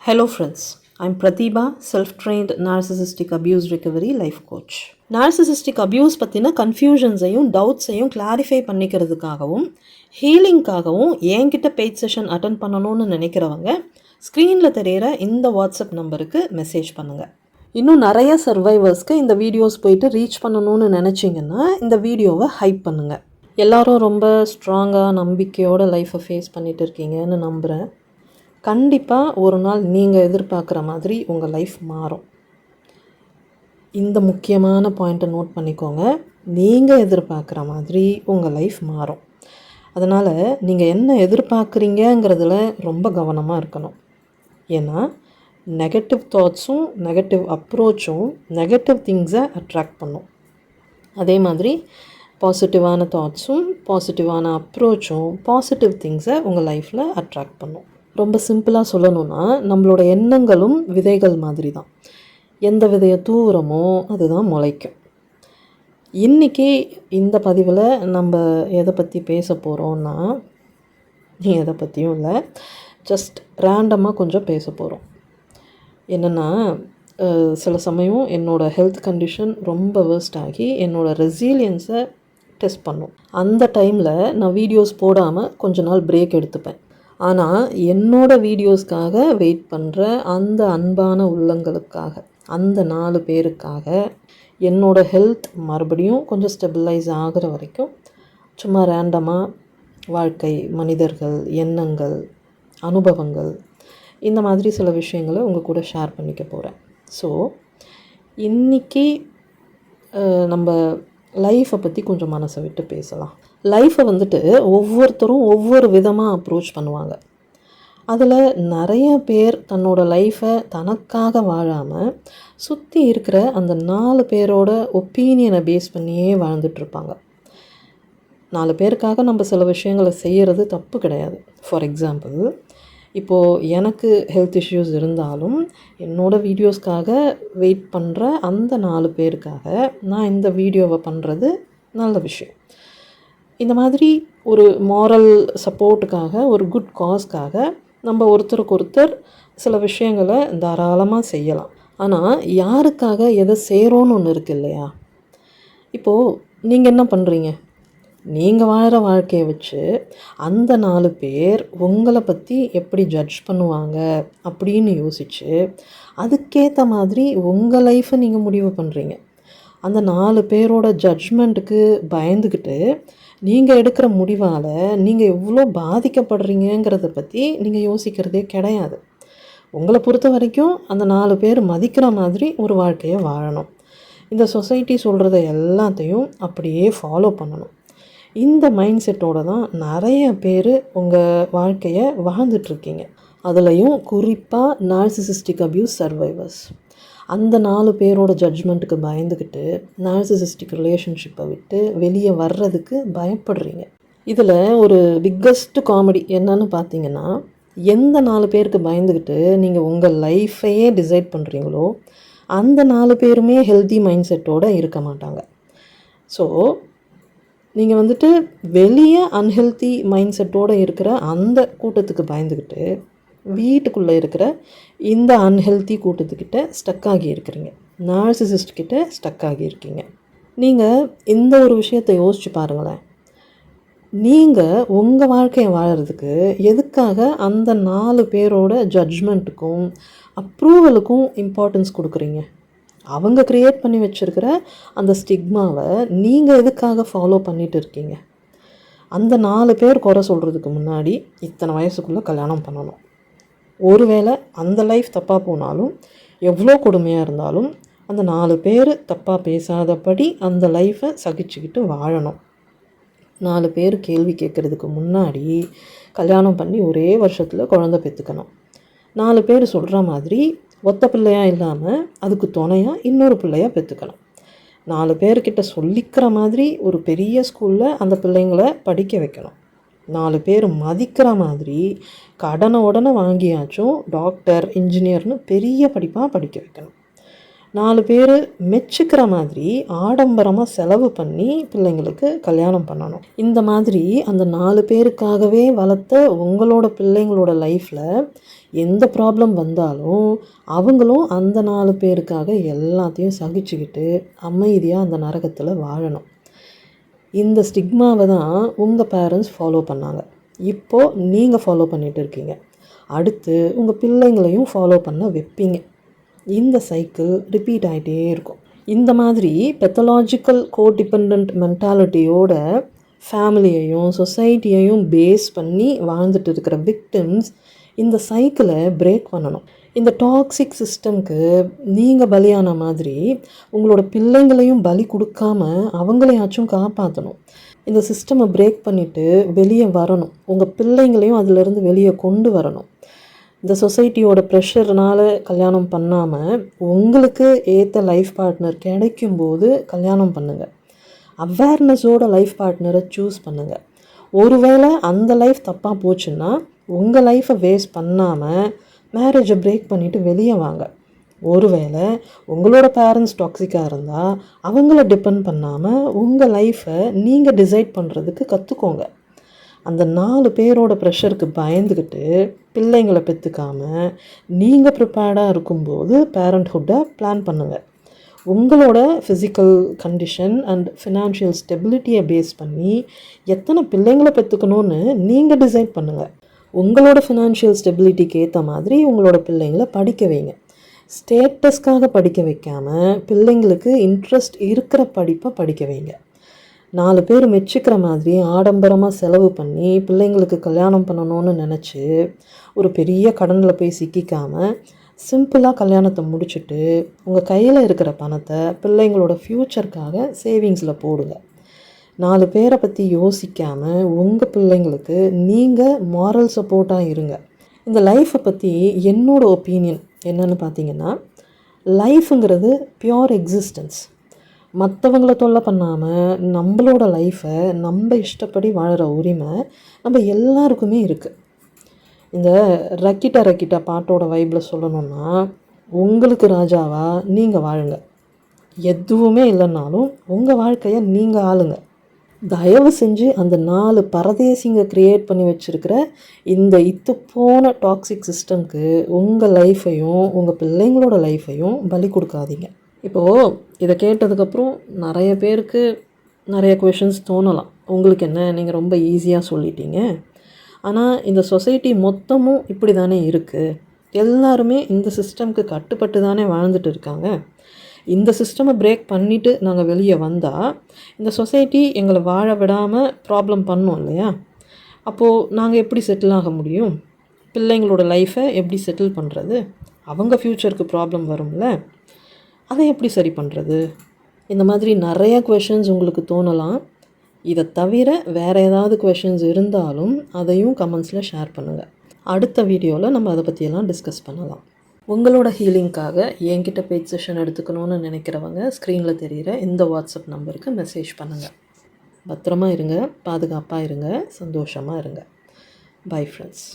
Hello friends, I'm Pratibha, self-trained narcissistic abuse recovery life coach. Narcissistic abuse பற்றின கன்ஃபியூஷன்ஸையும் டவுட்ஸையும் clarify பண்ணிக்கிறதுக்காகவும் ஹீலிங்காகவும் என்கிட்ட paid session attend பண்ணணும்னு நினைக்கிறவங்க ஸ்க்ரீனில் தெரிகிற இந்த வாட்ஸ்அப் நம்பருக்கு மெசேஜ் பண்ணுங்கள். இன்னும் நிறைய சர்வைவர்ஸ்க்கு இந்த வீடியோஸ் போயிட்டு ரீச் பண்ணணும்னு நினச்சிங்கன்னா இந்த வீடியோவை ஹைப் பண்ணுங்கள். எல்லோரும் ரொம்ப ஸ்ட்ராங்காக நம்பிக்கையோட லைஃப்பை ஃபேஸ் பண்ணிகிட்டு இருக்கீங்கன்னு நம்புகிறேன். கண்டிப்பாக ஒரு நாள் நீங்கள் எதிர்பார்க்குற மாதிரி உங்கள் லைஃப் மாறும். இந்த முக்கியமான பாயிண்ட்டை நோட் பண்ணிக்கோங்க. நீங்கள் எதிர்பார்க்குற மாதிரி உங்கள் லைஃப் மாறும். அதனால் நீங்கள் என்ன எதிர்பார்க்குறீங்கிறதுல ரொம்ப கவனமாக இருக்கணும். ஏன்னா நெகட்டிவ் தாட்ஸும் நெகட்டிவ் அப்ரோச்சும் நெகட்டிவ் திங்ஸை அட்ராக்ட் பண்ணும். அதே மாதிரி பாசிட்டிவான தாட்ஸும் பாசிட்டிவான அப்ரோச்சும் பாசிட்டிவ் திங்ஸை உங்கள் லைஃப்பில் அட்ராக்ட் பண்ணும். ரொம்ப சிம்பிளாக சொல்லணுன்னா நம்மளோட எண்ணங்களும் விதைகள் மாதிரி தான். எந்த விதையை தூவுறமோ அதுதான் முளைக்கும். இன்றைக்கி இந்த பதிவில் நம்ம எதை பற்றி பேச போகிறோன்னா, எதை பற்றியும் இல்லை, ஜஸ்ட் ரேண்டமாக கொஞ்சம் பேச போகிறோம். என்னென்னா, சில சமயம் என்னோடய ஹெல்த் கண்டிஷன் ரொம்ப வேர்ஸ்ட் ஆகி என்னோடய ரெசிலியன்ஸை டெஸ்ட் பண்ணும். அந்த டைமில் நான் வீடியோஸ் போடாமல் கொஞ்ச நாள் பிரேக் எடுத்துப்பேன். ஆனால் என்னோடய வீடியோஸ்க்காக வெயிட் பண்ணுற அந்த அன்பான உள்ளங்களுக்காக, அந்த 4 பேருக்காக என்னோடய ஹெல்த் மறுபடியும் கொஞ்சம் ஸ்டெபிளைஸ் ஆகிற வரைக்கும் சும்மா ரேண்டமாக வாழ்க்கை, மனிதர்கள், எண்ணங்கள், அனுபவங்கள், இந்த மாதிரி சில விஷயங்களை உங்கள் கூட ஷேர் பண்ணிக்க போகிறேன். ஸோ இன்றைக்கி நம்ம லைஃப்பை பற்றி கொஞ்சம் மனசை விட்டு பேசலாம். லைஃப்பை ஒவ்வொருத்தரும் ஒவ்வொரு விதமாக அப்ரோச் பண்ணுவாங்க. அதில் நிறைய பேர் தன்னோட லைஃப்பை தனக்காக வாழாமல் சுற்றி இருக்கிற அந்த 4 பேரோட ஒப்பீனியனை பேஸ் பண்ணியே வாழ்ந்துட்டுருப்பாங்க. 4 பேருக்காக நம்ம சில விஷயங்களை செய்கிறது தப்பு கிடையாது. ஃபார் எக்ஸாம்பிள், இப்போது எனக்கு ஹெல்த் இஷ்யூஸ் இருந்தாலும் என்னோடய வீடியோஸ்க்காக வெயிட் பண்ணுற அந்த 4 பேருக்காக நான் இந்த வீடியோவை பண்ணுறது நல்ல விஷயம். இந்த மாதிரி ஒரு மாரல் சப்போர்ட்டுக்காக, ஒரு குட் காஸ்க்காக நம்ம ஒருத்தருக்கு ஒருத்தர் சில விஷயங்களை தாராளமாக செய்யலாம். ஆனால் யாருக்காக எதை செய்கிறோன்னு ஒன்று இருக்குது இல்லையா? இப்போது நீங்கள் என்ன பண்ணுறீங்க? நீங்கள் வாழ்கிற வாழ்க்கையை வச்சு அந்த 4 பேர் உங்களை பற்றி எப்படி ஜட்ஜ் பண்ணுவாங்க அப்படின்னு யோசித்து அதுக்கேற்ற மாதிரி உங்கள் லைஃப்பை நீங்கள் முடிவு பண்ணுறீங்க. அந்த 4 பேரோட ஜட்ஜ்மெண்ட்டுக்கு பயந்துக்கிட்டு நீங்கள் எடுக்கிற முடிவால் நீங்கள் எவ்வளோ பாதிக்கப்படுறீங்கிறத பற்றி நீங்கள் யோசிக்கிறதே கிடையாது. உங்களை பொறுத்த வரைக்கும் அந்த 4 பேர் மதிக்கிற மாதிரி ஒரு வாழ்க்கையை வாழணும். இந்த சொசைட்டி சொல்கிறத எல்லாத்தையும் அப்படியே ஃபாலோ பண்ணணும். இந்த மைண்ட் செட்டோடு தான் நிறைய பேர் உங்கள் வாழ்க்கையை வாழ்ந்துட்டுருக்கீங்க. அதுலேயும் குறிப்பாக நார்சிசிஸ்டிக் அப்யூஸ் சர்வைவர்ஸ். அந்த 4 பேரோட ஜட்ஜ்மெண்ட்டுக்கு பயந்துக்கிட்டு நார்சிசிஸ்டிக் ரிலேஷன்ஷிப்பை விட்டு வெளியே வர்றதுக்கு பயப்படுறீங்க. இதில் ஒரு பிக்கஸ்ட்டு காமெடி என்னன்னு பார்த்தீங்கன்னா, எந்த 4 பேருக்கு பயந்துக்கிட்டு நீங்கள் உங்கள் லைஃப்பையே டிசைட் பண்ணுறீங்களோ அந்த 4 பேருமே ஹெல்த்தி மைண்ட் செட்டோடு இருக்க மாட்டாங்க. ஸோ நீங்கள் வெளியே அன்ஹெல்த்தி மைண்ட் செட்டோடு இருக்கிற அந்த கூட்டத்துக்கு பயந்துக்கிட்டு வீட்டுக்குள்ளே இருக்கிற இந்த அன்ஹெல்த்தி கூட்டத்துக்கிட்ட ஸ்டக் ஆகி இருக்கிறீங்க. நார்சிசிஸ்ட் கிட்ட ஸ்டக் ஆகி இருக்கீங்க. நீங்கள் இந்த ஒரு விஷயத்தை யோசிச்சு பாருங்களேன். நீங்கள் உங்கள் வாழ்க்கையை வாழறதுக்கு எதுக்காக அந்த 4 பேரோட ஜட்ஜ்மெண்ட்டுக்கும் அப்ரூவலுக்கும் இம்பார்ட்டன்ஸ் கொடுக்குறீங்க? அவங்க க்ரியேட் பண்ணி வச்சுருக்கிற அந்த ஸ்டிக்மாவை நீங்கள் எதுக்காக ஃபாலோ பண்ணிகிட்டு இருக்கீங்க? அந்த 4 பேர் குறை சொல்கிறதுக்கு முன்னாடி இத்தனை வயசுக்குள்ளே கல்யாணம் பண்ணணும். ஒருவேளை அந்த லைஃப் தப்பாக போனாலும், எவ்வளோ கொடுமையாக இருந்தாலும் அந்த 4 பேர் தப்பாக பேசாதபடி அந்த லைஃப்பை சகிச்சுக்கிட்டு வாழணும். 4 பேர் கேள்வி கேட்குறதுக்கு முன்னாடி கல்யாணம் பண்ணி ஒரே வருஷத்தில் குழந்தை பெற்றுக்கணும். 4 பேர் சொல்கிற மாதிரி ஒத்த பிள்ளையாக இல்லாமல் அதுக்கு துணையாக இன்னொரு பிள்ளையாக பெற்றுக்கணும். 4 பேர்கிட்ட சொல்லிக்கிற மாதிரி ஒரு பெரிய ஸ்கூலில் அந்த பிள்ளைங்களை படிக்க வைக்கணும். 4 பேர் மதிக்கிற மாதிரி கடனை உடனே வாங்கியாச்சும் டாக்டர், இன்ஜினியர்னு பெரிய படிப்பாக படிக்க வைக்கணும். 4 பேர் மெச்சுக்கிற மாதிரி ஆடம்பரமாக செலவு பண்ணி பிள்ளைங்களுக்கு கல்யாணம் பண்ணணும். இந்த மாதிரி அந்த 4 பேருக்காகவே வளர்த்த உங்களோட பிள்ளைங்களோட லைஃப்பில் எந்த ப்ராப்ளம் வந்தாலும் அவங்களும் அந்த 4 பேருக்காக எல்லாத்தையும் சகிச்சுக்கிட்டு அமைதியாக அந்த நரகத்தில் வாழணும். இந்த ஸ்டிக்மாவை தான் உங்கள் பேரண்ட்ஸ் ஃபாலோ பண்ணாங்க. இப்போது நீங்கள் ஃபாலோ பண்ணிகிட்டு இருக்கீங்க. அடுத்து உங்கள் பிள்ளைங்களையும் ஃபாலோ பண்ண வைப்பீங்க. இந்த சைக்கிள் ரிப்பீட் ஆகிட்டே இருக்கும். இந்த மாதிரி பெத்தலாஜிக்கல் கோடிபெண்டன்ட் மென்டாலிட்டியோட ஃபேமிலியையும் சொசைட்டியையும் பேஸ் பண்ணி வாழ்ந்துட்டு இருக்கிற விக்டிம்ஸ் இந்த சைக்கிளை பிரேக் பண்ணணும். இந்த டாக்ஸிக் சிஸ்டம்க்கு நீங்கள் பலியான மாதிரி உங்களோட பிள்ளைங்களையும் பலி கொடுக்காம அவங்களையாச்சும் காப்பாற்றணும். இந்த சிஸ்டமை பிரேக் பண்ணிவிட்டு வெளியே வரணும். உங்கள் பிள்ளைங்களையும் அதிலிருந்து வெளியே கொண்டு வரணும். இந்த சொசைட்டியோட ப்ரெஷர்னால் கல்யாணம் பண்ணாமல் உங்களுக்கு ஏற்ற லைஃப் பார்ட்னர் கிடைக்கும்போது கல்யாணம் பண்ணுங்கள். அவேர்னஸோட லைஃப் பார்ட்னரை சூஸ் பண்ணுங்கள். ஒருவேளை அந்த லைஃப் தப்பாக போச்சுன்னா உங்கள் லைஃப்பை வேஸ்ட் பண்ணாமல் மேரேஜை பிரேக் பண்ணிவிட்டு வெளியே வாங்க. ஒருவேளை உங்களோட பேரண்ட்ஸ் டாக்ஸிக்காக இருந்தால் அவங்கள டிபெண்ட் பண்ணாமல் உங்கள் லைஃப்பை நீங்கள் டிசைட் பண்ணுறதுக்கு கற்றுக்கோங்க. அந்த 4 பேரோட ப்ரெஷருக்கு பயந்துக்கிட்டு பிள்ளைங்களை பெற்றுக்காமல் நீங்கள் ப்ரிப்பேர்டாக இருக்கும்போது பேரண்ட்ஹுட்டை பிளான் பண்ணுங்கள். உங்களோட ஃபிசிக்கல் கண்டிஷன் அண்ட் ஃபினான்ஷியல் ஸ்டெபிலிட்டியை பேஸ் பண்ணி எத்தனை பிள்ளைங்களை பெற்றுக்கணும்னு நீங்கள் டிசைட் பண்ணுங்கள். உங்களோட ஃபினான்ஷியல் ஸ்டெபிலிட்டிக்கு ஏற்ற மாதிரி உங்களோட பிள்ளைங்களை படிக்க வைங்க. ஸ்டேட்டஸ்க்காக படிக்க வைக்காமல் பிள்ளைங்களுக்கு இன்ட்ரெஸ்ட் இருக்கிற படிப்பை படிக்க வைங்க. 4 பேர் மெச்சுக்கிற மாதிரி ஆடம்பரமாக செலவு பண்ணி பிள்ளைங்களுக்கு கல்யாணம் பண்ணணும்னு நினச்சி ஒரு பெரிய கடனில் போய் சிக்கிக்காமல் சிம்பிளாக கல்யாணத்தை முடிச்சுட்டு உங்கள் கையில் இருக்கிற பணத்தை பிள்ளைங்களோட ஃப்யூச்சருக்காக சேவிங்ஸில் போடுங்க. 4 பேரை பற்றி யோசிக்காமல் உங்கள் பிள்ளைங்களுக்கு நீங்கள் மாரல் சப்போர்ட்டாக இருங்க. இந்த லைஃப்பை பற்றி என்னோடய ஒப்பீனியன் என்னன்னு பார்த்தீங்கன்னா, லைஃபுங்கிறது பியோர் எக்ஸிஸ்டன்ஸ். மற்றவங்கள தொல்லை பண்ணாமல் நம்மளோட லைஃப்பை நம்ம இஷ்டப்படி வாழ்கிற உரிமை நம்ம எல்லாருக்குமே இருக்குது. இந்த ரக்கிட்டா ரக்கிட்டா பாட்டோட வைப்பில் சொல்லணுன்னா, உங்களுக்கு ராஜாவாக நீங்கள் வாழுங்க. எதுவுமே இல்லைன்னாலும் உங்கள் வாழ்க்கையை நீங்கள் ஆளுங்க. தயவு செஞ்சு அந்த 4 பரதேசிங்க க்ரியேட் பண்ணி வச்சுருக்கிற இந்த இத்துப்போன டாக்ஸிக் சிஸ்டம்க்கு உங்கள் லைஃப்பையும் உங்கள் பிள்ளைங்களோட லைஃப்பையும் பலி கொடுக்காதீங்க. இப்போது இதை கேட்டதுக்கப்புறம் நிறைய பேருக்கு நிறைய கொஷின்ஸ் தோணலாம். உங்களுக்கு என்ன, நீங்கள் ரொம்ப ஈஸியாக சொல்லிட்டீங்க. ஆனால் இந்த சொசைட்டி மொத்தமும் இப்படி தானே இருக்குது. எல்லாருமே இந்த சிஸ்டம்க்கு கட்டுப்பட்டு தானே வாழ்ந்துட்டு இருக்காங்க. இந்த சிஸ்டமை பிரேக் பண்ணிவிட்டு நாங்கள் வெளியே வந்தால் இந்த சொசைட்டி எங்களை வாழ விடாமல் ப்ராப்ளம் பண்ணோம் இல்லையா? அப்போது நாங்கள் எப்படி செட்டில் ஆக முடியும்? பிள்ளைங்களோட லைஃப்பை எப்படி செட்டில் பண்ணுறது? அவங்க ஃப்யூச்சருக்கு ப்ராப்ளம் வரும்ல, அதை எப்படி சரி பண்ணுறது? இந்த மாதிரி நிறைய கொஷின்ஸ் உங்களுக்கு தோணலாம். இதை தவிர வேறு ஏதாவது கொஷின்ஸ் இருந்தாலும் அதையும் கமெண்ட்ஸில் ஷேர் பண்ணுங்கள். அடுத்த வீடியோவில் நம்ம அதை பற்றியெல்லாம் டிஸ்கஸ் பண்ணலாம். உங்களோட ஹீலிங்காக என்கிட்ட பேஜ் செஷன் எடுத்துக்கணும்னு நினைக்கிறவங்க ஸ்க்ரீனில் தெரிகிற இந்த வாட்ஸ்அப் நம்பருக்கு மெசேஜ் பண்ணுங்கள். பத்திரமா இருங்க, பாதுகாப்பாக இருங்க, சந்தோஷமாக இருங்க. Bye friends.